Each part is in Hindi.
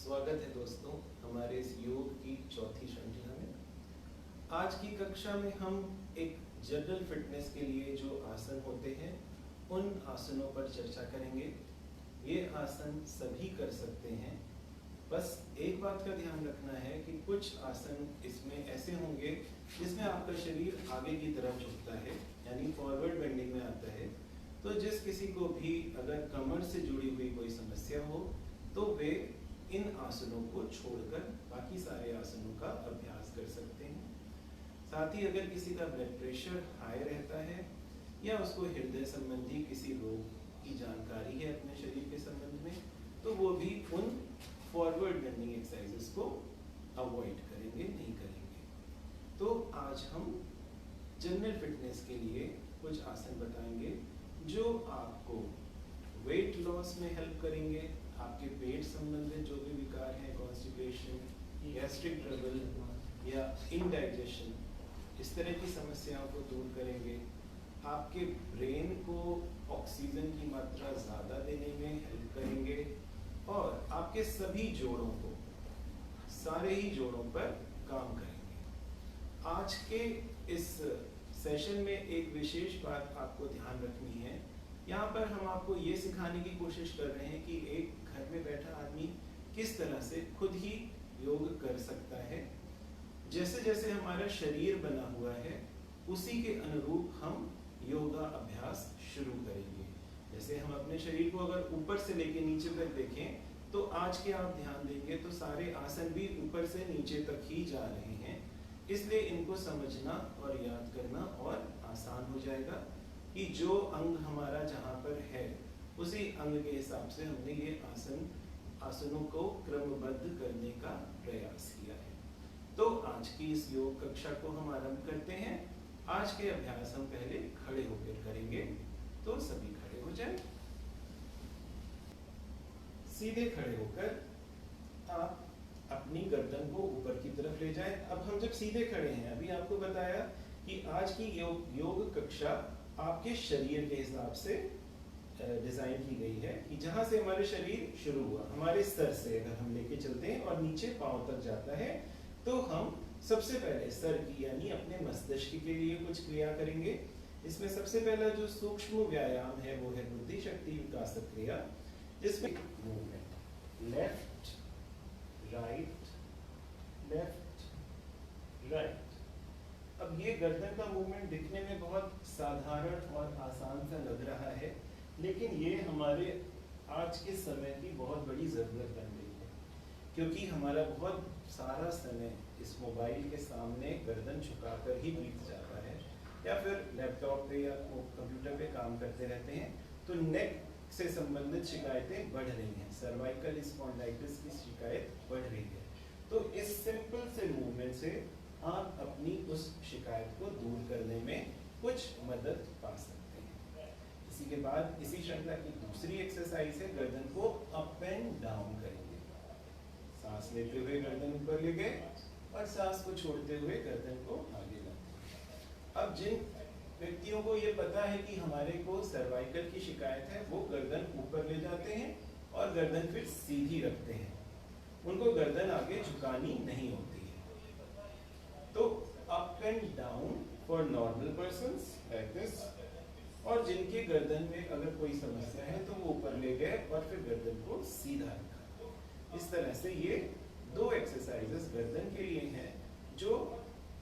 स्वागत है दोस्तों हमारे इस योग की चौथी श्रृंखला में। आज की कक्षा में हम एक जनरल फिटनेस के लिए जो आसन होते हैं उन आसनों पर चर्चा करेंगे। ये आसन सभी कर सकते हैं, बस एक बात का ध्यान रखना है कि कुछ आसन इसमें ऐसे होंगे जिसमें आपका शरीर आगे की तरफ झुकता है, यानी फॉरवर्ड बेंडिंग में आता है। तो जिस किसी को भी अगर कमर से जुड़ी हुई कोई समस्या हो तो वे इन आसनों को छोड़कर बाकी सारे आसनों का अभ्यास कर सकते हैं। साथ ही अगर किसी का ब्लड प्रेशर हाई रहता है या उसको हृदय संबंधी किसी रोग की जानकारी है अपने शरीर के संबंध में, तो वो भी उन फॉरवर्ड बेंडिंग एक्सरसाइजेस को अवॉइड करेंगे, नहीं करेंगे। तो आज हम जनरल फिटनेस के लिए कुछ आसन बताएंगे जो आपको वेट लॉस में हेल्प करेंगे, आपके पेट संबंधित जो भी विकार हैं, कॉन्स्टिपेशन, गैस्ट्रिक ट्रबल या इनडाइजेशन, इस तरह की समस्याओं को दूर करेंगे, आपके ब्रेन को ऑक्सीजन की मात्रा ज़्यादा देने में हेल्प करेंगे और आपके सभी जोड़ों को, सारे ही जोड़ों पर काम करेंगे। आज के इस सेशन में एक विशेष बात आपको ध्यान रखनी है। यहाँ पर हम आपको ये सिखाने की कोशिश कर रहे हैं कि एक घर में बैठा आदमी किस तरह से खुद ही योग कर सकता है। जैसे जैसे हमारा शरीर बना हुआ है उसी के अनुरूप हम योगा अभ्यास शुरू करेंगे। जैसे हम अपने शरीर को अगर ऊपर से लेके नीचे तक देखें तो आज के आप ध्यान देंगे तो सारे आसन भी ऊपर से नीचे तक ही जा रहे हैं, इसलिए इनको समझना और याद करना और आसान हो जाएगा कि जो अंग हमारा जहाँ पर है उसी अंग के हिसाब से हमने ये आसनों को क्रमबद्ध करने का प्रयास किया है। तो आज की इस योग कक्षा को हम आरंभ करते हैं। आज के अभ्यास हम पहले खड़े होकर करेंगे, तो सभी खड़े हो जाएं। सीधे खड़े होकर आप अपनी गर्दन को ऊपर की तरफ ले जाएं। अब हम जब सीधे खड़े हैं, अभी आपको बताया कि आज की योग कक्षा आपके शरीर के हिसाब से डिजाइन की गई है कि जहां से हमारे शरीर शुरू हुआ, हमारे सर से अगर हम लेके चलते हैं और नीचे पांव तक जाता है, तो हम सबसे पहले सर की यानी अपने मस्तिष्क के लिए कुछ क्रिया करेंगे। इसमें सबसे पहला जो सूक्ष्म व्यायाम है वो है बुद्धि शक्ति विकास क्रिया, जिसमें movement left right left right. अब ये गर्दन का मूवमेंट दिखने में बहुत साधारण और आसान सा लग रहा है, लेकिन ये हमारे आज के समय की बहुत बड़ी ज़रूरत बन गई है, क्योंकि हमारा बहुत सारा समय इस मोबाइल के सामने गर्दन झुकाकर ही बीत जाता है या फिर लैपटॉप पे या कंप्यूटर पे काम करते रहते हैं। तो नेक से संबंधित शिकायतें बढ़ रही हैं, सर्वाइकल स्पॉन्डिलाइटिस की शिकायत बढ़ रही है। तो इस सिंपल से मूवमेंट से आप अपनी उस शिकायत को दूर करने में कुछ मदद पा सकते हैं। इसी के बाद इसी श्रृंखला की दूसरी एक्सरसाइज है, गर्दन को अप एंड डाउन करेंगे। सांस लेते हुए गर्दन ऊपर ले गए और सांस को छोड़ते हुए गर्दन को आगे लाते। अब जिन व्यक्तियों को ये पता है कि हमारे को सर्वाइकल की शिकायत है, वो गर्दन ऊपर ले जाते हैं और गर्दन फिर सीधी रखते हैं, उनको गर्दन आगे झुकानी नहीं होती है। तो up and down for normal persons like this, और जिनके गर्दन में अगर कोई समस्या है तो वो ऊपर ले गए और फिर गर्दन को सीधा रखा। इस तरह से ये दो एक्सरसाइजेस गर्दन के लिए हैं जो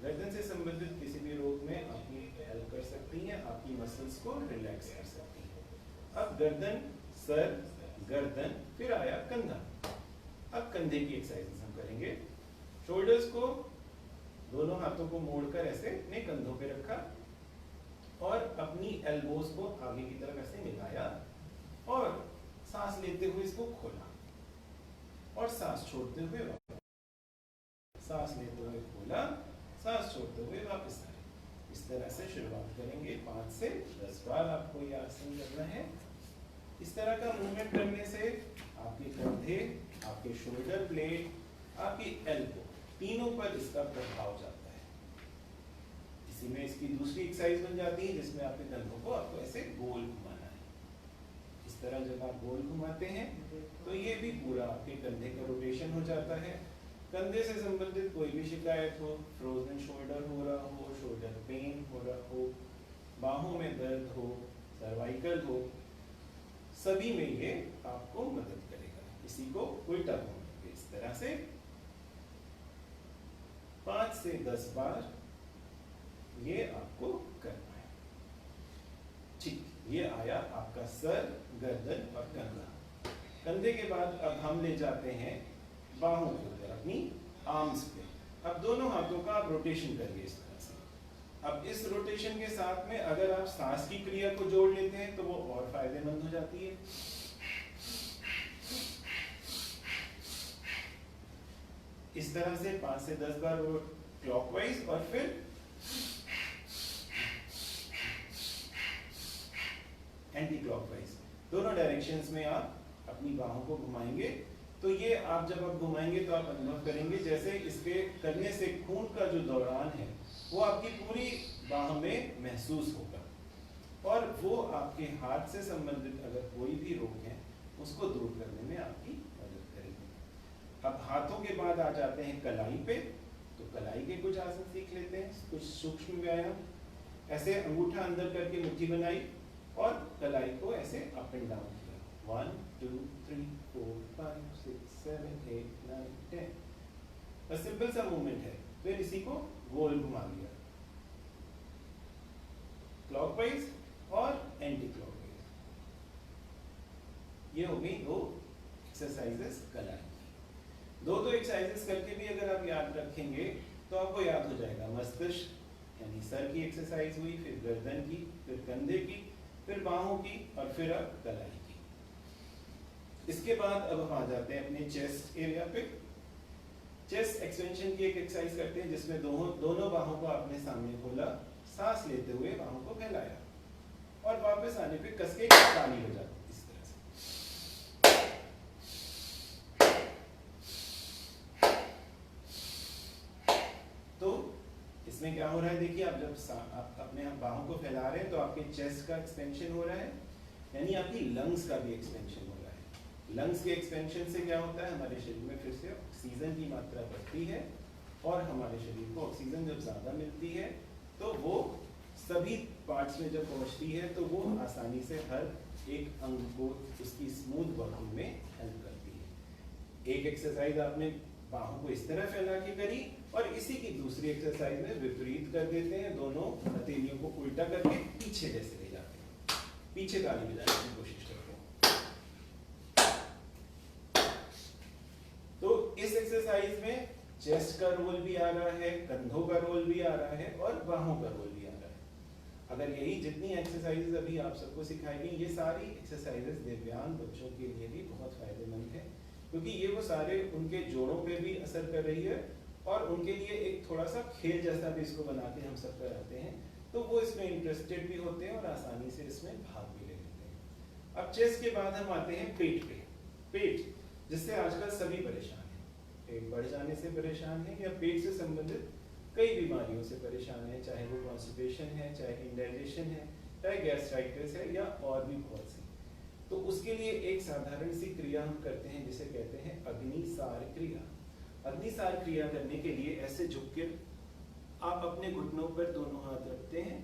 गर्दन से संबंधित किसी भी रोग में आपकी हेल्प कर सकती हैं, आपकी मसल्स को रिलैक्स कर सकती हैं। अब गर्दन, सर, गर्दन, फिर आया कंधा। अब कंधे की एक्सरसाइजेस हम करेंगे। शोल्डर्स को, दोनों हाथों को मोड़कर ऐसे अपने कंधों पे रखा और अपनी एल्बोज को आगे की तरफ ऐसे मिलाया और सांस लेते हुए इसको खोला और सांस छोड़ते हुए वापस, सांस लेते हुए खोला, सांस छोड़ते हुए वापस आए। इस तरह से शुरुआत करेंगे। 5 से 10 बार आपको ये आसन करना है। इस तरह का मूवमेंट करने से आपके कंधे, आपके शोल्डर ब्लेड, आपकी एल्बो, तीनों पर इसका प्रभाव जाता है। इसी में इसकी दूसरी एक्सरसाइज बन जाती है जिसमें आपके कंधों को आपको ऐसे गोल घुमाना है। इस तरह जब आप गोल घुमाते हैं तो ये भी पूरा आपके कंधे का रोटेशन हो जाता है। कंधे से संबंधित कोई भी शिकायत हो, फ्रोजन शोल्डर हो रहा हो, शोल्डर पेन हो रहा हो, बाहों में दर्द हो, सर्वाइकल हो, सभी में ये आपको मदद करेगा। इसी को उल्टा घुमाएंगे इस तरह से 5 से 10 बार ये आपको करना है। ठीक, ये आया आपका सर, गर्दन और कंधा। कंधे के बाद अब हम ले जाते हैं बाहों के ऊपर, अपनी आर्म्स पे। अब दोनों हाथों का आप रोटेशन करिए इस तरह से। अब इस रोटेशन के साथ में अगर आप सांस की क्रिया को जोड़ लेते हैं तो वो और फायदेमंद हो जाती है। इस तरह से 5 से 10 बार वो क्लॉकवाइज और फिर एंटी क्लॉकवाइज, दोनों डायरेक्शंस में आप अपनी बाहों को घुमाएंगे। तो ये आप जब आप घुमाएंगे तो आप अनुभव करेंगे जैसे इसके करने से खून का जो दौरान है वो आपकी पूरी बाह में महसूस होगा और वो आपके हाथ से संबंधित अगर कोई भी रोग है उसको दूर करने में आपकी मदद करेंगे। अब हाथों के बाद आ जाते हैं कलाई पे। तो कलाई के कुछ आसन सीख लेते हैं, कुछ सूक्ष्म व्यायाम। ऐसे अंगूठा अंदर करके मुट्ठी बनाई और कलाई को ऐसे अप एंड डाउन किया। 1 2 3 4 5 6 7 8 9 10। बस सिंपल सा मूवमेंट है। फिर इसी को गोल घुमा लिया, क्लॉकवाइज और एंटी क्लॉकवाइज। ये हो गई दो एक्सरसाइजेस कलाई। दो एक्सरसाइजेस करके भी अगर आप याद रखेंगे तो आपको याद हो जाएगा। मस्तिष्क यानी सर की एक्सरसाइज हुई, फिर गर्दन की, फिर कंधे की, फिर बाहों की और फिर अब कलाई की। इसके बाद अब हम आ जाते हैं अपने चेस्ट एरिया पे। चेस्ट एक्सपेंशन की एक एक्सरसाइज करते हैं जिसमें दोनों बाहों को आपने सामने खोला, सांस लेते हुए बाहों को फैलाया और वापस आने पे कस के ताली हो जाती है इस तरह से। तो इसमें क्या हो रहा है, देखिए आप जब आप अपने बाहों को फैला रहे हैं तो आपके चेस्ट का एक्सपेंशन हो रहा है, यानी आपकी लंग्स का भी एक्सपेंशन हो रहा है। लंग्स के एक्सपेंशन से क्या होता है, हमारे शरीर में फिर से ऑक्सीजन की मात्रा बढ़ती है और हमारे शरीर को ऑक्सीजन जब ज़्यादा मिलती है तो वो सभी पार्ट्स में जब पहुंचती है तो वो आसानी से हर एक अंग को उसकी स्मूथ वर्किंग में हेल्प करती है। एक एक्सरसाइज आपने बाहों को इस तरह फैला के करी और इसी की दूसरी एक्सरसाइज में विपरीत कर देते हैं, दोनों हथेलियों को उल्टा करके पीछे जैसे ले जाते हैं, पीछे ताली बजाने की कोशिश करते हैं। तो इस एक्सरसाइज में चेस्ट का रोल भी आ रहा है, कंधों का रोल भी आ रहा है और बाहों का रोल भी आ रहा है। अगर यही जितनी एक्सरसाइजेस अभी आप सबको सिखाई गई, ये सारी एक्सरसाइजेस दिव्यांग बच्चों के लिए भी बहुत फायदेमंद है, क्योंकि ये वो सारे उनके जोड़ों पे भी असर कर रही है और उनके लिए एक थोड़ा सा खेल जैसा भी इसको बना के हम सब कराते हैं, तो वो इसमें इंटरेस्टेड भी होते हैं और आसानी से इसमें भाग भी ले लेते हैं। अब चेस्ट के बाद हम आते हैं पेट पे। पेट जिससे आजकल सभी परेशान हैं, पेट बढ़ जाने से परेशान है या पेट से संबंधित कई बीमारियों से परेशान है, चाहे वो कॉन्स्टिपेशन है, चाहे इंडाइजेशन है, चाहे गैस्ट्राइटिस है या और भी बहुत सी। तो उसके लिए एक साधारण सी क्रिया हम करते हैं जिसे कहते हैं अग्निसार क्रिया। अग्निसार क्रिया करने के लिए ऐसे झुक के आप अपने घुटनों पर दोनों हाथ रखते हैं,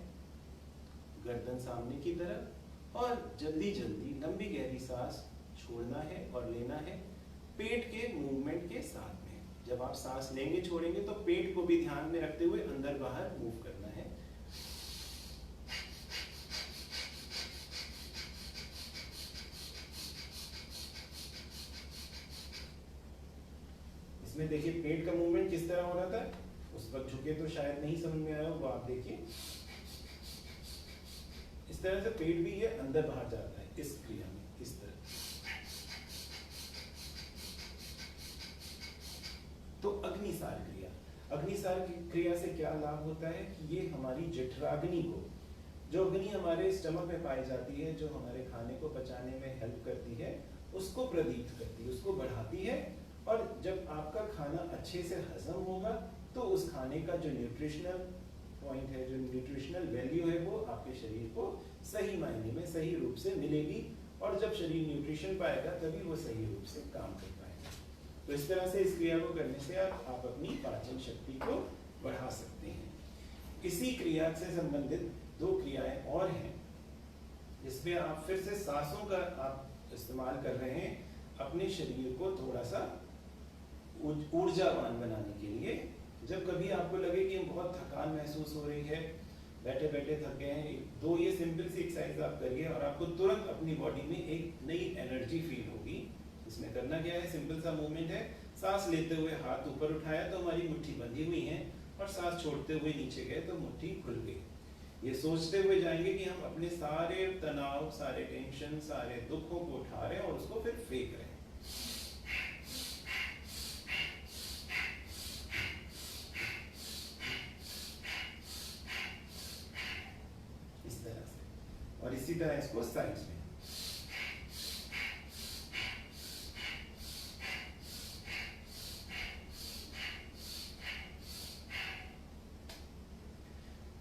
गर्दन सामने की तरफ, और जल्दी जल्दी लंबी गहरी सांस छोड़ना है और लेना है पेट के मूवमेंट के साथ में। जब आप सांस लेंगे छोड़ेंगे तो पेट को भी ध्यान में रखते हुए अंदर बाहर मूव करना है। इसमें देखिए पेट का मूवमेंट किस तरह हो रहा था, उस वक्त झुके तो शायद नहीं समझ में आया, वो आप देखिए इस तरह से पेट भी ये अंदर बाहर जाता है इस क्रिया में, इस तरह। तो अग्निसार क्रिया, अग्निसार क्रिया से क्या लाभ होता है कि ये हमारी जठराग्नि को, जो अग्नि हमारे स्टमक में पाई जाती है, जो हमारे खाने को पचाने में हेल्प करती है, उसको प्रदीप्त करती है, उसको बढ़ाती है। और जब आपका खाना अच्छे से हजम होगा तो उस खाने का जो न्यूट्रिशनल पॉइंट है, जो न्यूट्रिशनल वैल्यू है, वो आपके शरीर को सही मायने में सही रूप से मिलेगी और जब शरीर न्यूट्रिशन पाएगा तभी वो सही रूप से काम कर पाएगा। तो इस तरह से इस क्रिया को करने से आप अपनी पाचन शक्ति को बढ़ा सकते हैं। इसी क्रिया से संबंधित 2 क्रियाएं और हैं जिसमें आप फिर से सांसों का आप इस्तेमाल कर रहे हैं अपने शरीर को थोड़ा सा ऊर्जावान बनाने के लिए। जब कभी आपको लगे कि बहुत थकान महसूस हो रही है, बैठे बैठे थक गए हैं, 2 ये सिंपल सी एक्सरसाइज आप करिए और आपको तुरंत अपनी बॉडी में एक नई एनर्जी फील होगी। इसमें करना क्या है, सिंपल सा मूवमेंट है। सांस लेते हुए हाथ ऊपर उठाया तो हमारी मुट्ठी बंधी हुई है, और सांस छोड़ते हुए नीचे गए तो मुट्ठी खुल गई। ये सोचते हुए जाएंगे कि हम अपने सारे तनाव, सारे टेंशन, सारे दुखों को उठा रहे हैं और उसको फिर फेंक रहे हैं। इस तरह से, और इसी तरह इसको साइड्स में।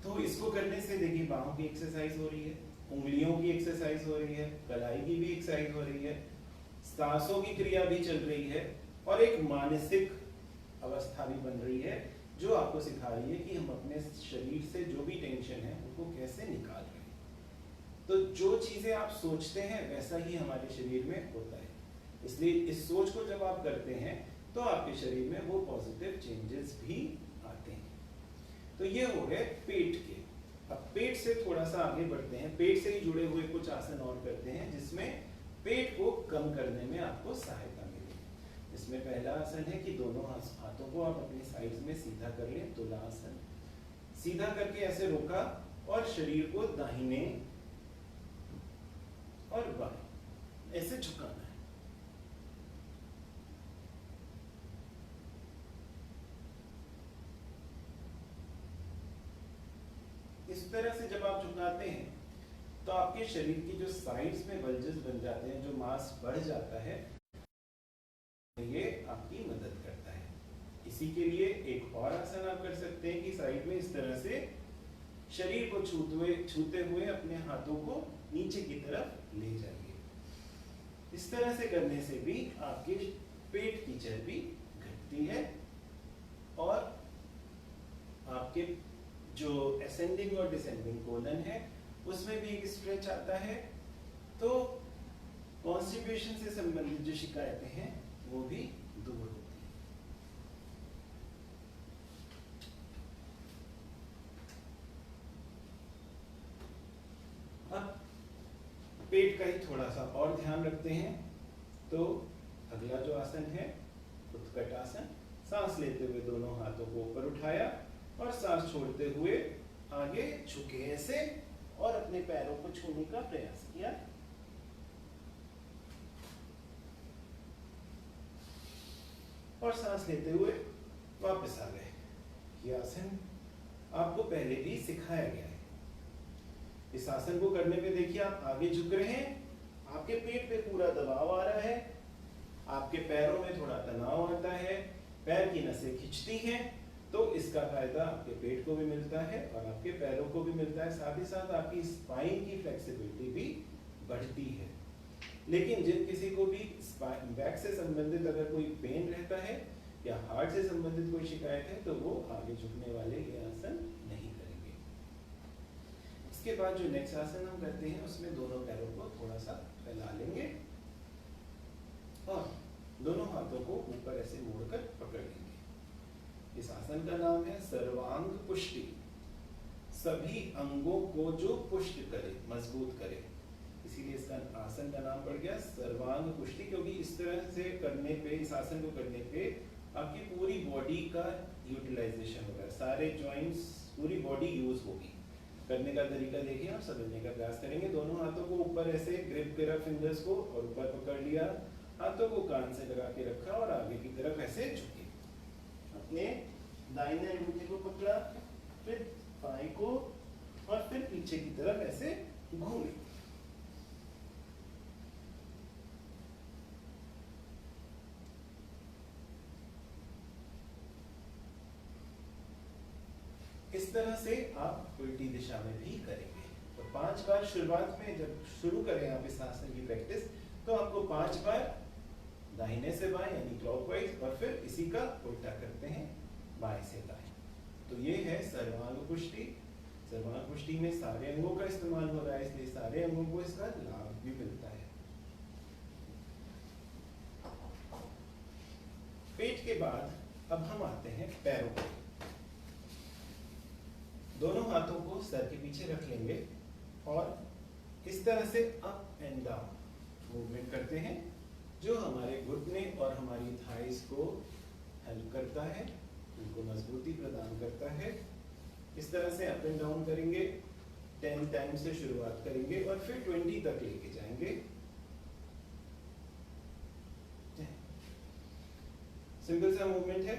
तो इसको करने से देखिए बाहों की एक्सरसाइज हो रही है, उंगलियों की एक्सरसाइज हो रही है, कलाई की भी एक्सरसाइज हो रही है, सांसों की क्रिया भी चल रही है, और एक मानसिक अवस्था भी बन रही है जो आपको सिखा रही है कि हम अपने शरीर से जो भी टेंशन है उनको कैसे निकाल रहे हैं। तो जो चीजें आप सोचते हैं वैसा ही हमारे शरीर में होता है, इसलिए इस सोच को जब आप करते हैं तो आपके शरीर में वो पॉजिटिव चेंजेस भी आते हैं। तो ये हो गए पेट के। अब पेट से थोड़ा सा आगे बढ़ते हैं, पेट से ही जुड़े हुए कुछ आसन और करते हैं जिसमें पेट को कम करने में आपको सहायता मिलेगी। इसमें पहला आसन है कि दोनों हाथों को आप अपनी साइड्स में सीधा कर लें, तुला आसन। सीधा करके ऐसे रोका और शरीर को दाहिने और बाएं ऐसे झुकाना है। इस तरह से जब आप झुकाते हैं तो आपके शरीर की जो साइड्स में बल्जेस बन जाते हैं, जो मांस बढ़ जाता है, ये आपकी मदद करता है। इसी के लिए एक और आसन आप कर सकते हैं कि साइड में इस तरह से शरीर को छूते हुए अपने हाथों को नीचे की तरफ ले जाइए। इस तरह से करने से भी आपके पेट की चर्बी घटती है और आपके जो असेंडिंग और डिसेंडिंग कोलन है उसमें भी एक स्ट्रेच आता है। तो कॉन्स्टिपेशन से संबंधित जो शिकायतें हैं वो भी दूर होती हैं। अब पेट का ही थोड़ा सा और ध्यान रखते हैं। तो अगला जो आसन है उत्कट आसन। सांस लेते हुए दोनों हाथों को ऊपर उठाया और सांस छोड़ते हुए आगे झुके ऐसे और अपने पैरों को छूने का प्रयास किया। और सांस लेते हुए वापस आ गए। यह आसन आपको पहले भी सिखाया गया है। इस आसन को करने पे देखिए आप आगे झुक रहे हैं, आपके पेट पे पूरा दबाव आ रहा है, आपके पैरों में थोड़ा तनाव आता है, पैर की नसें खिंचती हैं, तो इसका फायदा आपके पेट को भी मिलता है और आपके पैरों को भी मिलता है। साथ ही साथ आपकी स्पाइन की फ्लेक्सिबिलिटी भी बढ़ती है। लेकिन जिन किसी को भी बैक से संबंधित अगर कोई पेन रहता है या हार्ट से संबंधित कोई शिकायत है तो वो आगे झुकने वाले ये आसन नहीं करेंगे। इसके बाद जो नेक्स्ट आसन हम करते हैं उसमें दोनों पैरों को थोड़ा सा फैला लेंगे और दोनों हाथों को ऊपर ऐसे मोड़कर पकड़ लेंगे। इस आसन का नाम है सर्वांग पुष्टि। सभी अंगों को जो पुष्ट करे, मजबूत करे, इसीलिए इसका आसन का नाम पड़ गया सर्वांग पुष्टि। क्योंकि इस तरह से करने पे, इस आसन को करने पे आपकी पूरी बॉडी का यूटिलाइजेशन होगा, सारे जॉइंट्स, पूरी बॉडी यूज होगी। करने का तरीका देखिए, आप समझने का प्रयास करेंगे। दोनों हाथों को ऊपर ऐसे ग्रिप करा फिंगर्स को और ऊपर पकड़ लिया, हाथों को कान से लगा के रखा और आगे की तरफ ऐसे झुके। अपने दाहिने अंगूठे को पकड़ा, फिर बाएं को और फिर पीछे की तरफ ऐसे घूमे। इस तरह से आप उल्टी दिशा में भी करेंगे। तो 5 बार शुरुआत में जब शुरू करें आप इस आसन की प्रैक्टिस, तो आपको 5 बार दाहिने से बाएं यानी क्लॉकवाइज और फिर इसी का उल्टा करते हैं बाएं से दाएं। तो ये है सर्वांग पुष्टि। सर्वांग पुष्टि में सारे अंगों का इस्तेमाल हो रहा है, इसलिए सारे अंगों को इसका लाभ भी मिलता है। पेट के बाद अब हम आते हैं पैरों पर। दोनों हाथों को सर के पीछे रख लेंगे और इस तरह से अप एंड डाउन मूवमेंट करते हैं, जो हमारे घुटने और हमारी थाइस को हेल्प करता है, उनको मजबूती प्रदान करता है। इस तरह से अप एंड डाउन करेंगे। 10 टाइम से शुरुआत करेंगे और फिर 20 तक लेके जाएंगे। सिंपल सा मूवमेंट है।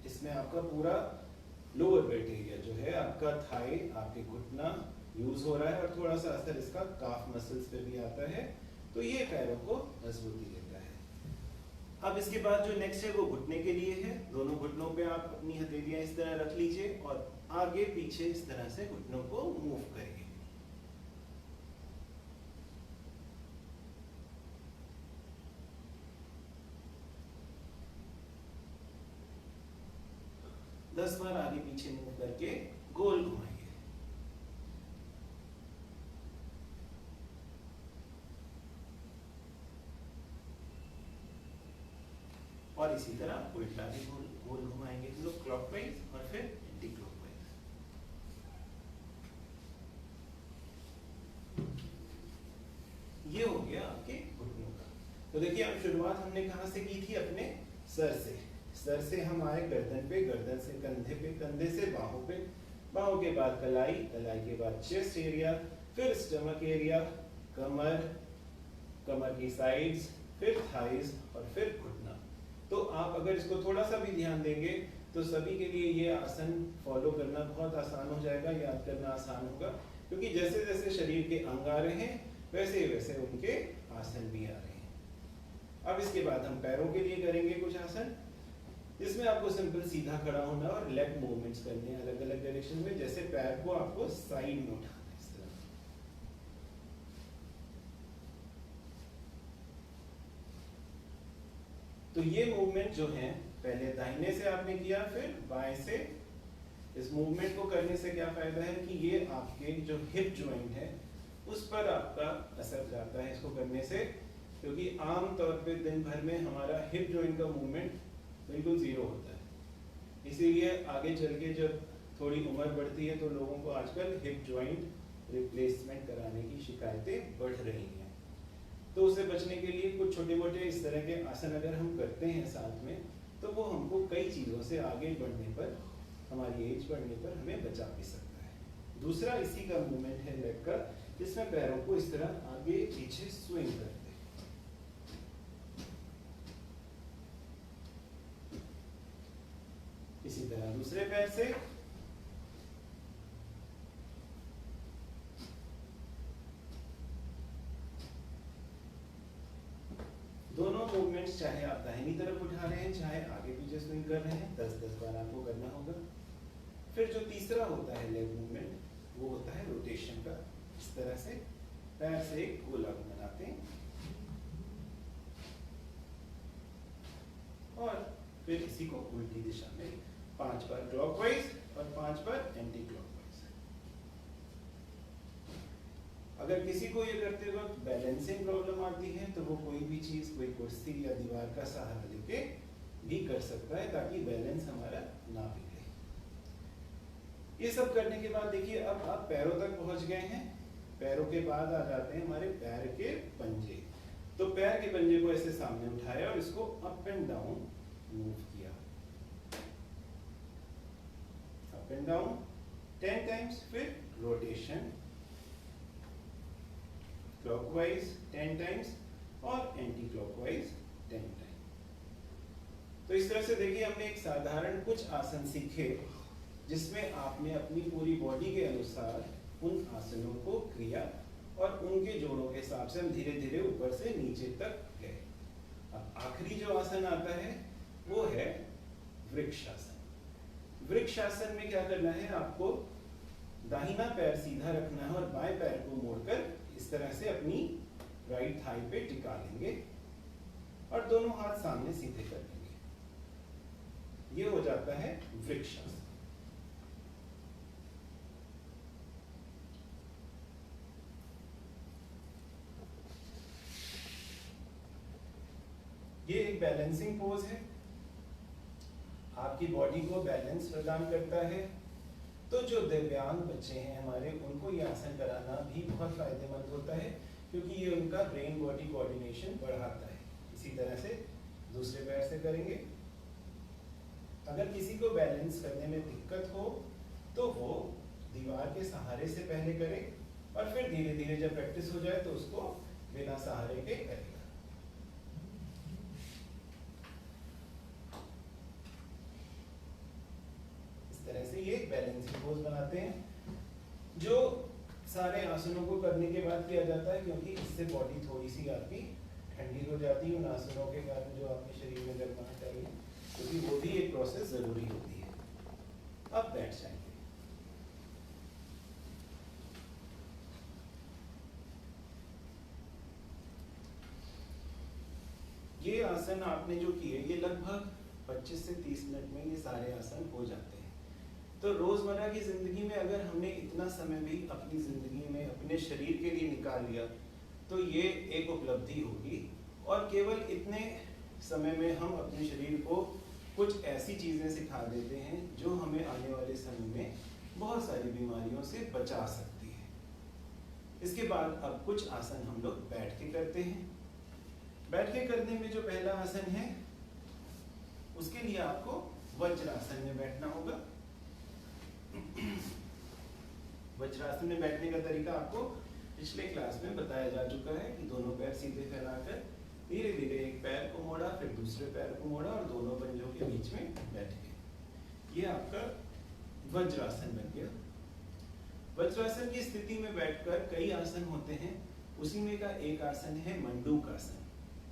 इसमें आपका पूरा लोअर बेल्ट एरिया जो है, आपका थाई, आपके घुटना यूज हो रहा है और थोड़ा सा असर इसका काफ मसल्स पे भी आता है, तो ये पैरों को मजबूती देता है। अब इसके बाद जो नेक्स्ट है वो घुटने के लिए है। दोनों घुटनों पे आप अपनी हथेलियां इस तरह रख लीजिए और आगे पीछे इस तरह से घुटनों को मूव करेंगे। दस बार आगे पीछे मूव करके गोल घुमाएंगे। और इसी तरह उल्टा भी गोल गोल घुमाएंगे हम लोग, क्लॉकवाइज और फिर एंटी क्लॉकवाइज। ये हो गया आपके घुटनों का। तो देखिए अब शुरुआत हमने कहां से की थी? अपने सर से। सर से हम आए गर्दन पे, गर्दन से कंधे पे, कंधे से बाहों पे, बाहों के बाद कलाई, कलाई के बाद चेस्ट एरिया, फिर स्टमक एरिया, कमर, कमर की साइड्स, फिर थाइज और फिर घुटना। तो आप अगर इसको थोड़ा सा भी ध्यान देंगे तो सभी के लिए ये आसन फॉलो करना बहुत आसान हो जाएगा, याद करना आसान होगा, क्योंकि जैसे जैसे शरीर के अंग आ रहे हैं वैसे वैसे उनके आसन भी आ रहे हैं। अब इसके बाद हम पैरों के लिए करेंगे कुछ आसन, जिसमें आपको सिंपल सीधा खड़ा होना और लेग मूवमेंट्स करने हैं अलग अलग डायरेक्शन में। जैसे पैर को आपको साइड में उठाना है इस तरह। तो ये मूवमेंट जो है पहले दाहिने से आपने किया, फिर बाएं से। इस मूवमेंट को करने से क्या फायदा है कि ये आपके जो हिप जॉइंट है उस पर आपका असर जाता है इसको करने से, क्योंकि आम तौर पे दिन भर में हमारा हिप जॉइंट का मूवमेंट बिल्कुल जीरो होता है। इसीलिए आगे चल के जब थोड़ी उम्र बढ़ती है तो लोगों को आजकल हिप जॉइंट रिप्लेसमेंट कराने की शिकायतें बढ़ रही हैं। तो उससे बचने के लिए कुछ छोटे मोटे इस तरह के आसन अगर हम करते हैं साथ में, तो वो हमको कई चीज़ों से आगे बढ़ने पर, हमारी एज बढ़ने पर हमें बचा भी सकता है। दूसरा इसी का मूवमेंट है लेग का, जिसमें पैरों को इस तरह आगे पीछे स्विंग करते हैं। इसी तरह दूसरे पैर से। दोनों मूवमेंट्स चाहे आप दाहिनी तरफ उठा रहे हैं चाहे आगे पीछे स्विंग कर रहे हैं, 10-10 बार आपको करना होगा। फिर जो तीसरा होता है लेग मूवमेंट, वो होता है रोटेशन का। इस तरह से पैर से एक गोला बनाते हैं और फिर इसी को उल्टी दिशा में 5 बार क्लॉकवाइज और 5 बार एंटी क्लॉकवाइज। अगर किसी को ये करते वक्त बैलेंसिंग प्रॉब्लम आती है तो वो कोई भी चीज, कोई कुर्सी या दीवार का सहारा लेके भी कर सकता है, ताकि बैलेंस हमारा ना बिगड़े। ये सब करने के बाद देखिए अब आप पैरों तक पहुंच गए हैं। पैरों के बाद आ जाते हैं हमारे पैर के पंजे। तो पैर के पंजे को ऐसे सामने उठाया और इसको अप एंड डाउन मूव किया, अप एंड डाउन 10 टाइम्स। फिर रोटेशन क्लॉकवाइज 10 टाइम्स और एंटी क्लॉकवाइज 10 टाइम्स। तो इस तरह से देखिए हमने एक साधारण कुछ आसन सीखे, जिसमें आपने अपनी पूरी बॉडी के अनुसार उन आसनों को किया और उनके जोड़ों के हिसाब से हम धीरे धीरे ऊपर से नीचे तक गए। अब आखिरी जो आसन आता है वो है वृक्षासन। वृक्षासन में क्या करना है? आपको दाहिना पैर सीधा रखना है और बाएं पैर को मोड़कर इस तरह से अपनी राइट थाई पे टिका लेंगे और दोनों हाथ सामने सीधे कर लेंगे। ये हो जाता है वृक्षासन। ये एक बैलेंसिंग पोज है, आपकी बॉडी को बैलेंस प्रदान करता है। तो जो दिव्यांग बच्चे हैं हमारे, उनको ये आसन कराना भी बहुत फायदेमंद होता है, क्योंकि ये उनका ब्रेन बॉडी कोऑर्डिनेशन बढ़ाता है। इसी तरह से दूसरे पैर से करेंगे। अगर किसी को बैलेंस करने में दिक्कत हो तो वो दीवार के सहारे से पहले करे और फिर धीरे धीरे जब प्रैक्टिस हो जाए तो उसको बिना सहारे के करेगा। तरह से ये बैलेंसिंग पोज बनाते हैं, जो सारे आसनों को करने के बाद किया जाता है, क्योंकि इससे बॉडी थोड़ी सी आपकी ठंडी हो जाती है उन आसनों के कारण जो आपके शरीर में गर्माहट आई है, क्योंकि वो भी एक प्रोसेस जरूरी होती है। अब बैठ जाएंगे। ये आसन आपने जो किए, ये लगभग 25 से 30 मिनट में ये सारे आसन हो जाते हैं। तो रोजमर्रा की जिंदगी में अगर हमने इतना समय भी अपनी जिंदगी में अपने शरीर के लिए निकाल लिया तो ये एक उपलब्धि होगी। और केवल इतने समय में हम अपने शरीर को कुछ ऐसी चीजें सिखा देते हैं जो हमें आने वाले समय में बहुत सारी बीमारियों से बचा सकती है। इसके बाद अब कुछ आसन हम लोग बैठ के करते हैं। बैठ के करने में जो पहला आसन है, उसके लिए आपको वज्रासन में बैठना होगा। वज्रासन में बैठने का तरीका आपको पिछले क्लास में बताया जा चुका है कि दोनों पैर सीधे फैलाकर धीरे धीरे एक पैर को मोड़ा, फिर दूसरे पैर को मोड़ा और दोनों पंजों के बीच में बैठ गए। ये आपका वज्रासन बन गया। वज्रासन की स्थिति में बैठकर कई आसन होते हैं, उसी में का एक आसन है मंडूकासन।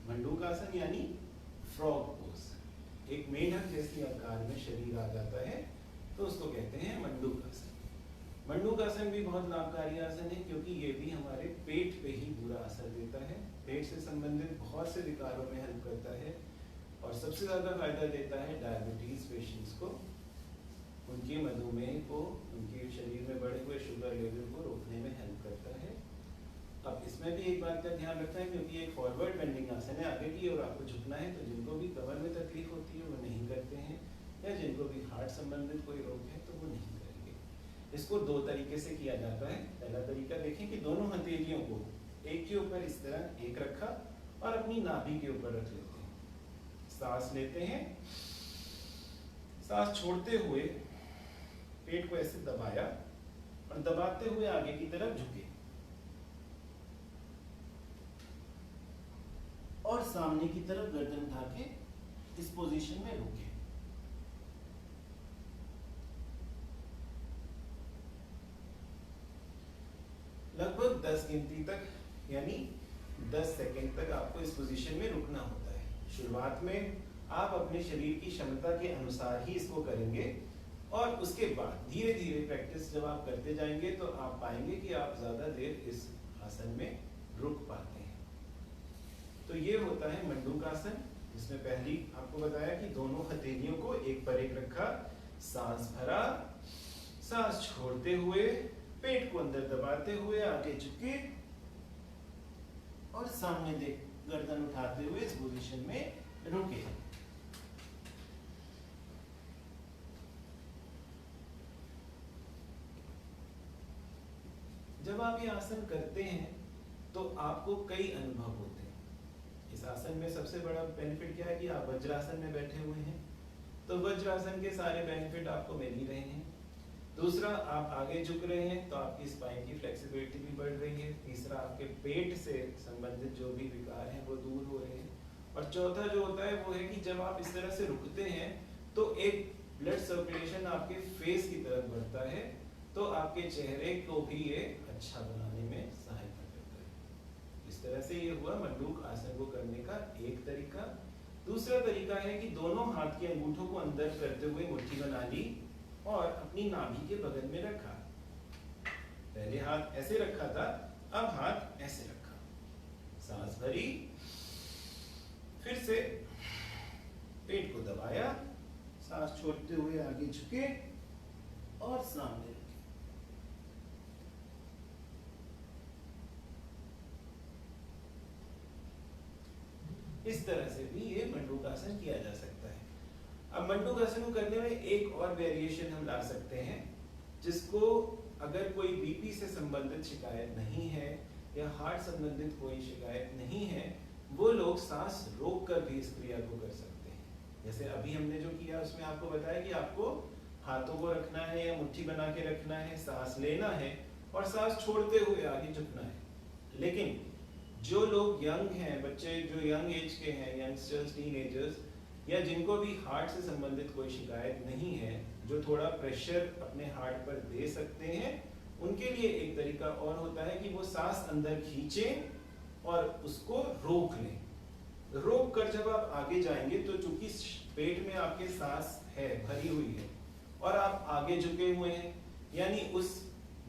मंडूकासन यानी फ्रॉग पोज। एक मेंढक जैसी आकार में शरीर आ जाता है तो उसको कहते हैं मंडूकासन। मंडूकासन भी बहुत लाभकारी आसन है, क्योंकि ये भी हमारे पेट पे ही बुरा असर देता है। पेट से संबंधित बहुत से विकारों में हेल्प करता है और सबसे ज्यादा फायदा देता है डायबिटीज पेशेंट्स को, उनके मधुमेह को, उनके शरीर में बढ़े हुए शुगर लेवल को रोकने में हेल्प करता है। अब इसमें भी एक बात का ध्यान रखना है, क्योंकि एक फॉरवर्ड बेंडिंग आसन है, आगे की ओर आपको झुकना है। तो जिनको भी कमर में तकलीफ होती है वो नहीं करते हैं, या जिनको भी हार्ट संबंधित कोई रोग है तो वो नहीं करेंगे। इसको दो तरीके से किया जाता है। पहला तरीका देखें कि दोनों हथेलियों को एक के ऊपर इस तरह एक रखा और अपनी नाभि के ऊपर रख लेते हैं। सांस लेते हैं, सांस छोड़ते हुए पेट को ऐसे दबाया और दबाते हुए आगे की तरफ झुके और सामने की तरफ गर्दन उठा के इस पोजीशन में रुके। लगभग 10 गिनती तक यानी 10 सेकंड तक आपको इस पोजीशन में रुकना होता है। शुरुआत में आप अपने शरीर की क्षमता के अनुसार ही इसको करेंगे और उसके बाद धीरे धीरे प्रैक्टिस जब आप करते जाएंगे तो आप पाएंगे कि आप ज्यादा देर इस आसन में रुक पाते हैं। तो ये होता है मंडूकासन, जिसमें पहली आपको बताया कि दोनों हथेलियों को एक पर एक रखा, सांस भरा, सांस छोड़ते हुए पेट को अंदर दबाते हुए आगे झुके और सामने देख गर्दन उठाते हुए इस पोजीशन में रुके। जब आप ये आसन करते हैं तो आपको कई अनुभव होते हैं। इस आसन में सबसे बड़ा बेनिफिट क्या है कि आप वज्रासन में बैठे हुए हैं, तो वज्रासन के सारे बेनिफिट आपको मिल ही रहे हैं। दूसरा, आप आगे झुक रहे हैं तो आपकी स्पाइन की फ्लेक्सिबिलिटी भी बढ़ रही है। तीसरा, आपके पेट से संबंधित जो भी विकार हैं वो दूर हो रहे हैं। और चौथा जो होता है वो है कि जब आप इस तरह से रुकते हैं तो एक ब्लड सर्कुलेशन आपके फेस की तरफ बढ़ता है, तो आपके चेहरे को भी ये अच्छा बनाने में सहायता करता है। इस तरह से ये हुआ मंडूक आसन को करने का एक तरीका। दूसरा तरीका है कि दोनों हाथ के अंगूठों को अंदर करते हुए मुट्ठी बना ली और अपनी नाभि के बगल में रखा। पहले हाथ ऐसे रखा था, अब हाथ ऐसे रखा, सांस भरी, फिर से पेट को दबाया, सांस छोड़ते हुए आगे झुके और सामने रखे। इस तरह से भी ये मंडूकासन किया जा सकता है। अब मंडूकासन को करने में एक और वेरिएशन हम ला सकते हैं, जिसको अगर कोई बीपी से संबंधित शिकायत नहीं है या हार्ट संबंधित कोई शिकायत नहीं है, वो लोग सांस रोक कर भी इस क्रिया को कर सकते हैं। जैसे अभी हमने जो किया उसमें आपको बताया कि आपको हाथों को रखना है या मुट्ठी बना के रखना है, सांस लेना है और सांस छोड़ते हुए आगे झुकना है। लेकिन जो लोग यंग हैं, बच्चे जो यंग एज के हैं, यंगस्टर्स, टीनेजर्स, या जिनको भी हार्ट से संबंधित कोई शिकायत नहीं है, जो थोड़ा प्रेशर अपने हार्ट पर दे सकते हैं, उनके लिए एक तरीका और होता है कि वो सांस अंदर खींचें और उसको रोक लें। रोक कर जब आप आगे जाएंगे तो चूंकि पेट में आपके सांस है, भरी हुई है और आप आगे झुके हुए हैं, यानी उस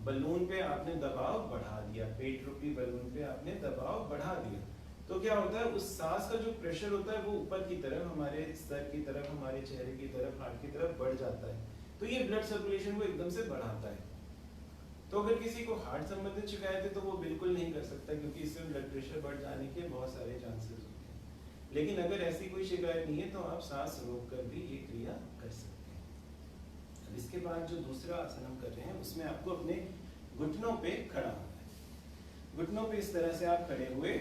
बलून पे आपने दबाव बढ़ा दिया, पेट रूपी बलून पे आपने दबाव बढ़ा दिया, तो क्या होता है, उस सांस का जो प्रेशर होता है वो ऊपर की तरफ, हमारे सर की तरफ, हमारे चेहरे की तरफ, हार्ट की तरफ बढ़ जाता है। तो ये ब्लड सर्कुलेशन को एकदम से बढ़ाता है। तो अगर किसी को हार्ट संबंधित शिकायत है तो वो बिल्कुल नहीं कर सकता, क्योंकि इससे ब्लड प्रेशर बढ़ जाने के बहुत सारे चांसेस होते हैं। लेकिन अगर ऐसी कोई शिकायत नहीं है तो आप सांस रोक कर भी ये क्रिया कर सकते हैं। अब इसके बाद जो दूसरा आसन हम कर रहे हैं उसमें आपको अपने घुटनों पे खड़ा होना है। घुटनों पे इस तरह से आप खड़े हुए,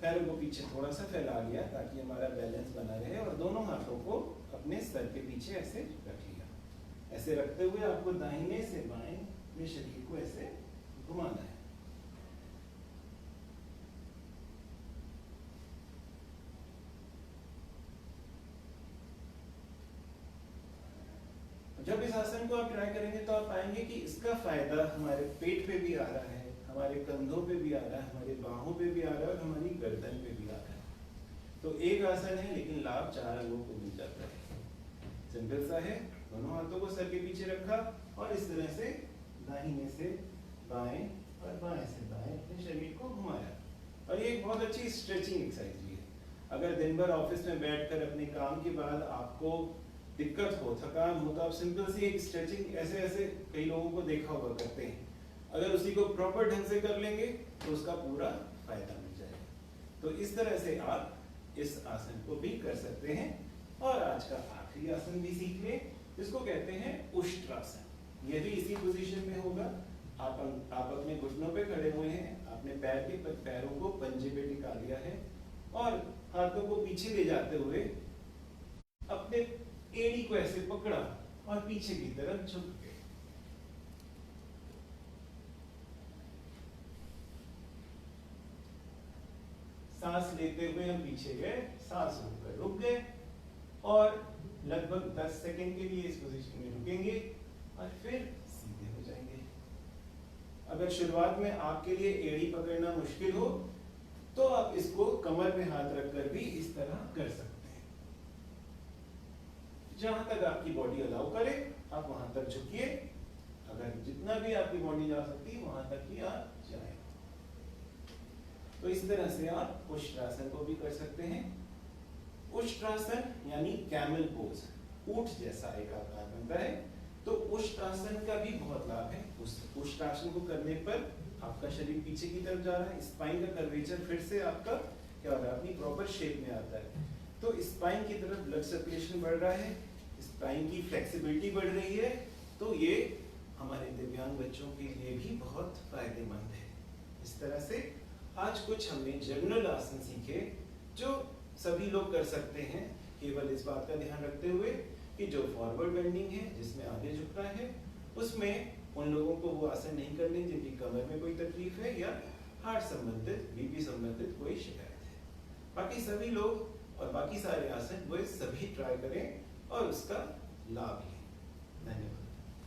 पैरों को पीछे थोड़ा सा फैला लिया ताकि हमारा बैलेंस बना रहे, और दोनों हाथों को अपने सर के पीछे ऐसे रख लिया। ऐसे रखते हुए आपको दाहिने से बाएं में शरीर को ऐसे घुमाना है। जब इस आसन को आप ट्राई करेंगे तो आप पाएंगे कि इसका फायदा हमारे पेट पे भी आ रहा है, हमारे कंधों पे भी आ रहा है, हमारे बाहों पे भी आ रहा है और हमारी गर्दन पे भी आ रहा है। तो एक आसन है लेकिन लाभ 4 अंगों को मिल जाता है। सिंपल सा है, दोनों हाथों को सर के पीछे रखा और इस तरह से दाहिने से बाएं और बाएं से दाएं अपने शरीर को घुमाया। और ये एक बहुत अच्छी स्ट्रेचिंग एक्सरसाइज भी है। अगर दिन भर ऑफिस में बैठकर अपने काम के बाद आपको दिक्कत हो, थकान हो, तो आप सिंपल सी एक स्ट्रेचिंग ऐसे ऐसे कई लोगों को देखा हुआ करते हैं, अगर उसी को प्रॉपर ढंग से कर लेंगे तो उसका पूरा फायदा मिल जाएगा। तो इस तरह से आप इस आसन को भी कर सकते हैं। और आज का आखिरी आसन भी सीख लें, जिसको कहते हैं उष्ट्रासन। ये भी इसी पोजीशन में होगा। आप अपने घुटनों पे खड़े हुए हैं, आपने पैरों को पंजे पे टिका लिया है और हाथों को पीछे ले जाते हुए अपने एड़ी को ऐसे पकड़ा और पीछे की तरफ झुक गए। सांस लेते हुए हम पीछे गए, सांस रोककर रुक गए और लगभग 10 सेकंड के लिए इस पोजीशन में रुकेंगे और फिर सीधे हो जाएंगे। अगर शुरुआत में आपके लिए एड़ी पकड़ना मुश्किल हो तो आप इसको कमर पे हाथ रखकर भी इस तरह कर सकते हैं। जहां तक आपकी बॉडी अलाउ करे आप वहां तक झुकिए। अगर जितना भी आपकी बॉडी जा सकती है वहां तक ही आप जाएं। तो इस तरह से आप उष्ट्रासन को भी कर सकते हैं। उष्ट्रासन यानी कैमल पोज, ऊंट जैसा एक आकार बनता है। तो उष्ट्रासन का भी बहुत लाभ है। उस उष्ट्रासन को करने पर आपका शरीर पीछे की तरफ जा रहा है, स्पाइन का कर्वेचर फिर से आपका क्या हो रहा है, अपनी प्रॉपर शेप में आता है। तो स्पाइन की तरफ ब्लड सर्कुलेशन बढ़ रहा है, स्पाइन की फ्लेक्सिबिलिटी बढ़ रही है। तो ये हमारे दिव्यांग बच्चों के लिए भी बहुत फायदेमंद है। इस तरह से आज कुछ हमने जनरल आसन सीखे जो सभी लोग कर सकते हैं, केवल इस बात का ध्यान रखते हुए कि जो फॉरवर्ड बेंडिंग है, जिसमें आगे झुकना है, उसमें उन लोगों को वो आसन नहीं करने जिनकी कमर में कोई तकलीफ है या हार्ट संबंधित, बीपी संबंधित कोई शिकायत है। बाकी सभी लोग और बाकी सारे आसन वो सभी ट्राई करें और उसका लाभ लें। धन्यवाद।